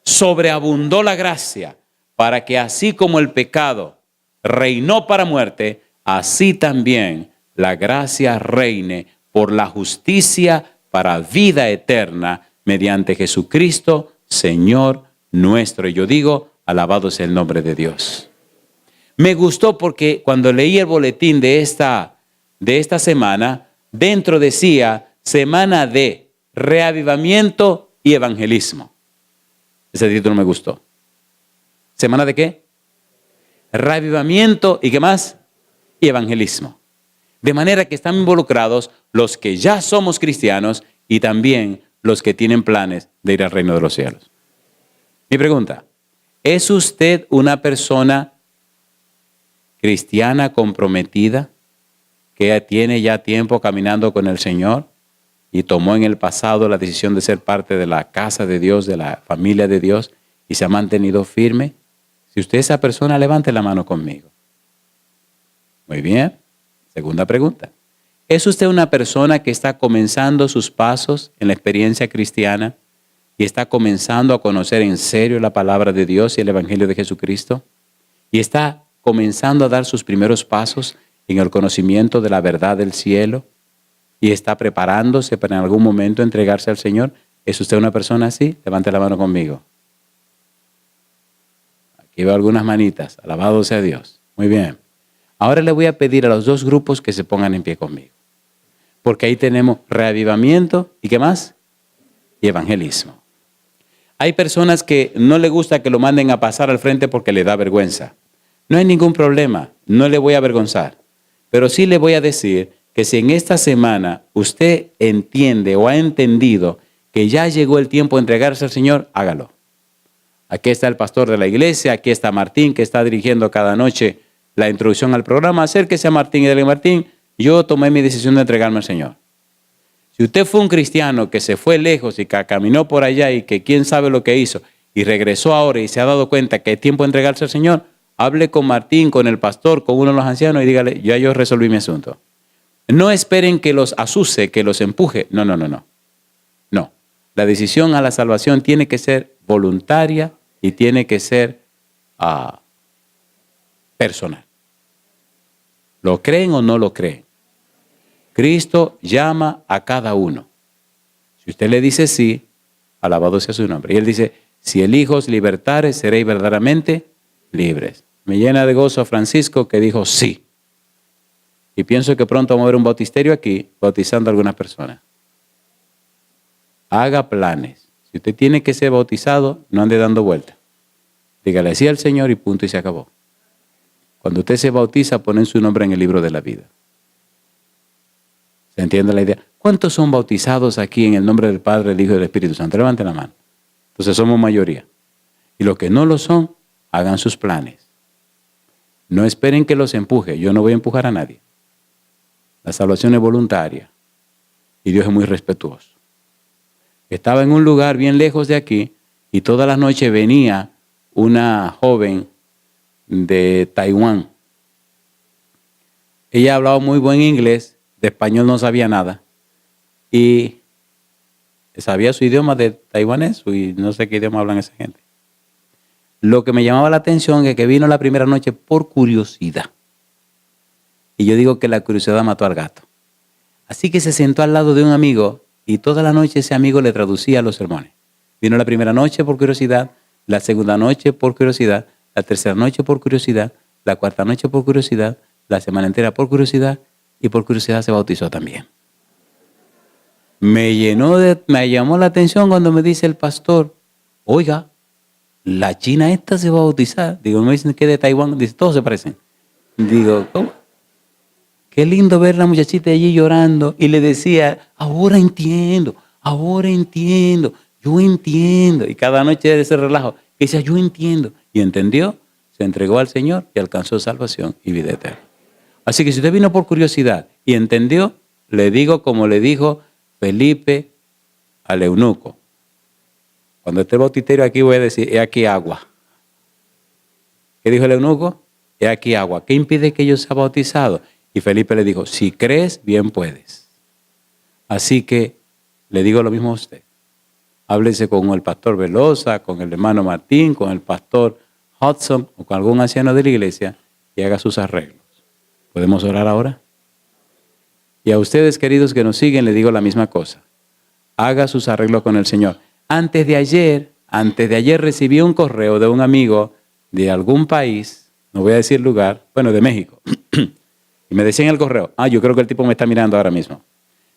Sobreabundó la gracia, para que así como el pecado reinó para muerte, así también la gracia reine por la justicia para vida eterna mediante Jesucristo, Señor nuestro. Y yo digo, alabado sea el nombre de Dios. Me gustó porque cuando leí el boletín de esta semana, dentro decía semana de reavivamiento y evangelismo. Ese título me gustó. ¿Semana de qué? Reavivamiento y ¿qué más? Y evangelismo. De manera que están involucrados los que ya somos cristianos y también los que tienen planes de ir al reino de los cielos. Mi pregunta, ¿es usted una persona cristiana comprometida que tiene ya tiempo caminando con el Señor y tomó en el pasado la decisión de ser parte de la casa de Dios, de la familia de Dios y se ha mantenido firme? Si usted es esa persona, levante la mano conmigo. Muy bien. Segunda pregunta. ¿Es usted una persona que está comenzando sus pasos en la experiencia cristiana y está comenzando a conocer en serio la palabra de Dios y el Evangelio de Jesucristo? ¿Y está comenzando a dar sus primeros pasos en el conocimiento de la verdad del cielo? ¿Y está preparándose para en algún momento entregarse al Señor? ¿Es usted una persona así? Levante la mano conmigo. Aquí veo algunas manitas. Alabado sea Dios. Muy bien. Ahora le voy a pedir a los dos grupos que se pongan en pie conmigo. Porque ahí tenemos reavivamiento y ¿qué más? Y evangelismo. Hay personas que no le gusta que lo manden a pasar al frente porque le da vergüenza. No hay ningún problema, no le voy a avergonzar. Pero sí le voy a decir que si en esta semana usted entiende o ha entendido que ya llegó el tiempo de entregarse al Señor, hágalo. Aquí está el pastor de la iglesia, aquí está Martín que está dirigiendo cada noche la introducción al programa. Acérquese a Martín y dile, Martín, yo tomé mi decisión de entregarme al Señor. Si Si usted fue un cristiano que se fue lejos y que caminó por allá y que quién sabe lo que hizo y regresó ahora y se ha dado cuenta que es tiempo de entregarse al Señor, hable con Martín, con el pastor, con uno de los ancianos y dígale, ya yo resolví mi asunto. No esperen que los asuse, que los empuje. No. No. La decisión a la salvación tiene que ser voluntaria y tiene que ser personal. ¿Lo creen o no lo creen? Cristo llama a cada uno. Si usted le dice sí, alabado sea su nombre. Y él dice, si el Hijo os libertare, seréis verdaderamente libres. Me llena de gozo a Francisco que dijo sí. Y pienso que pronto vamos a ver un bautisterio aquí, bautizando a algunas personas. Haga planes. Si usted tiene que ser bautizado, no ande dando vueltas. Dígale sí al Señor y punto y se acabó. Cuando usted se bautiza, ponen su nombre en el libro de la vida. ¿Se entiende la idea? ¿Cuántos son bautizados aquí en el nombre del Padre, del Hijo y del Espíritu Santo? Levanten la mano. Entonces somos mayoría. Y los que no lo son, hagan sus planes. No esperen que los empuje. Yo no voy a empujar a nadie. La salvación es voluntaria. Y Dios es muy respetuoso. Estaba en un lugar bien lejos de aquí y todas las noches venía una joven de Taiwán. Ella hablaba muy buen inglés, de español no sabía nada. Y sabía su idioma de taiwanés y no sé qué idioma hablan esa gente. Lo que me llamaba la atención es que vino la primera noche por curiosidad. Y yo digo que la curiosidad mató al gato. Así que se sentó al lado de un amigo y toda la noche ese amigo le traducía los sermones. Vino la primera noche por curiosidad, la segunda noche por curiosidad, la tercera noche por curiosidad, la cuarta noche por curiosidad, la semana entera por curiosidad y por curiosidad se bautizó también. Me llamó la atención cuando me dice el pastor, oiga, la china esta se va a bautizar. Digo, me dicen que de Taiwán, dice, todos se parecen. Digo, ¿cómo? Qué lindo ver a la muchachita allí llorando. Y le decía, ahora entiendo, yo entiendo. Y cada noche de ese relajo, que decía, yo entiendo. Y entendió, se entregó al Señor y alcanzó salvación y vida eterna. Así que si usted vino por curiosidad y entendió, le digo como le dijo Felipe al eunuco. Cuando esté el bautisterio aquí voy a decir, he aquí agua. ¿Qué dijo el eunuco? He aquí agua. ¿Qué impide que yo sea bautizado? Y Felipe le dijo, si crees, bien puedes. Así que le digo lo mismo a usted. Háblese con el pastor Velosa, con el hermano Martín, con el pastor Hudson o con algún anciano de la iglesia y haga sus arreglos. ¿Podemos orar ahora? Y a ustedes, queridos que nos siguen, les digo la misma cosa. Haga sus arreglos con el Señor. Antes de ayer recibí un correo de un amigo de algún país, no voy a decir lugar, bueno, de México. Y me decía en el correo, yo creo que el tipo me está mirando ahora mismo.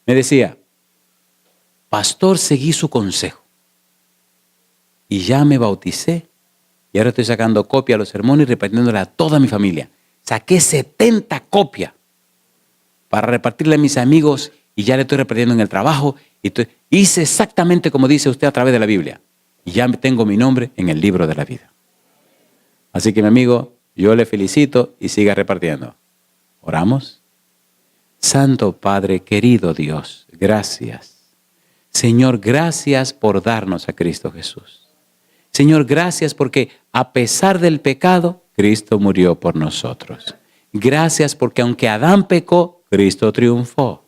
Me decía, pastor, seguí su consejo. Y ya me bauticé. Y ahora estoy sacando copia a los sermones y repartiéndole a toda mi familia. Saqué 70 copias para repartirle a mis amigos y ya le estoy repartiendo en el trabajo. Hice exactamente como dice usted a través de la Biblia. Y ya tengo mi nombre en el libro de la vida. Así que mi amigo, yo le felicito y siga repartiendo. ¿Oramos? Santo Padre, querido Dios, gracias. Señor, gracias por darnos a Cristo Jesús. Señor, gracias porque a pesar del pecado, Cristo murió por nosotros. Gracias porque aunque Adán pecó, Cristo triunfó.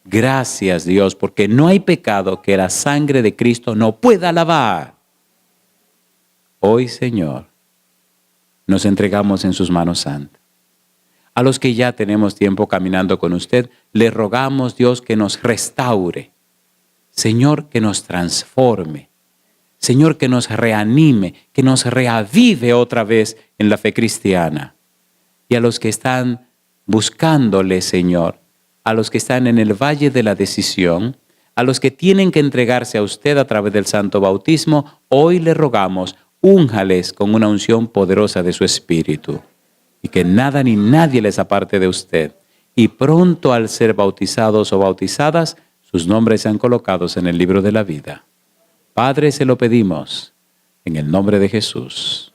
Gracias Dios porque no hay pecado que la sangre de Cristo no pueda lavar. Hoy, Señor, nos entregamos en sus manos santas. A los que ya tenemos tiempo caminando con usted, le rogamos, Dios, que nos restaure. Señor, que nos transforme. Señor, que nos reanime, que nos reavive otra vez en la fe cristiana. Y a los que están buscándole, Señor, a los que están en el valle de la decisión, a los que tienen que entregarse a usted a través del santo bautismo, hoy le rogamos, únjales con una unción poderosa de su Espíritu. Y que nada ni nadie les aparte de usted. Y pronto al ser bautizados o bautizadas, sus nombres sean colocados en el libro de la vida. Padre, se lo pedimos en el nombre de Jesús.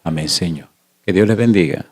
Amén, Señor. Que Dios les bendiga.